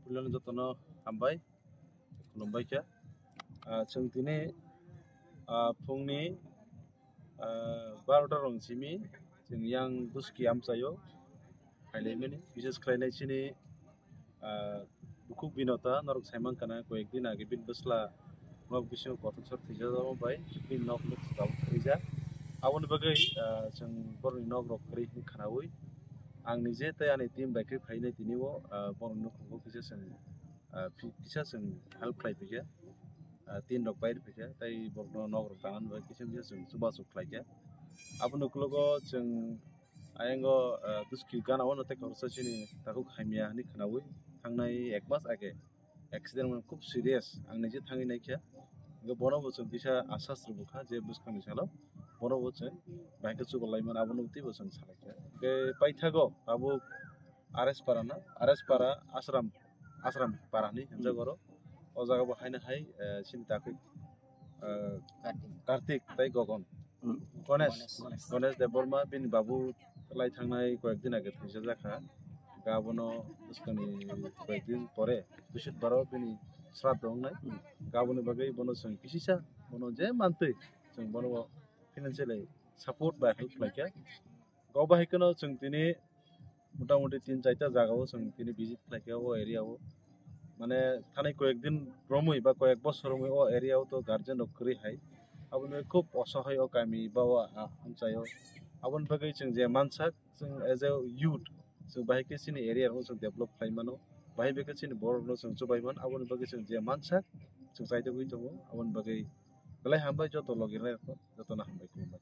pulang jotono hambai khulumbai kya जों दिनै फुंनि 12टा rong simi जों yang buski amsayo hailaimani bises khlainai chini buku binota norok saimang kana koyekdin age bin busla nok bising kothok sor thija jabo bai bin nok nok gab thija aboni bagai जों borni nok rok kri khanawi ang nije tai ani team bai kri phainai tiniwo borni nok khongo kisa जों help khlai pija tin rok bai pija tai borno nok rok tanan bai kisa जों suba suk khlaija aboni klugo जों ayengo buski gana wono te korsa chini taku khaimia ni khanawi thangnai ek mas age accident man khub serious ang nije thangi naikya go bono bo जों kisa asas rubukha je buskani salo bono bo जों baike chukolai man aboni uti bo जों salaikya ge paithago abu RS para asram para ni jagoro o jaga bo haina hai chini taku Kartik tai gogon Ganesh Deborma bin babu lai thangnai koyekdin age thisa jakha gabono buskani koyekdin pore bisit baro bini srat dongnai gaboni bagai bono जों kisisa bono je mantui जों bono financially support by help laikya go bai kono जों tini মোটামুটি 3-4টা জায়গাও जों tini visit laikya o area o মানে থানাই কয়েকদিন রমই বা কয়েক বছর রমই ও এরিয়াও তো গার্জেন করি হাই aboni খুব অসহায় কামি বা আমচায় aboni bagai जों जे मानसा जों एज ए youth जों बाहायके सिनि एरिया रो जों डेभलप खालामनो बाहाय बेके सिनि बरनो जों जुबायमोन aboni bagai जों जे मानसा जों जायदो गय दङ aboni bagai गलाय हामबाय जतो लगिरनाय जतो ना हामबाय खुलुमबाय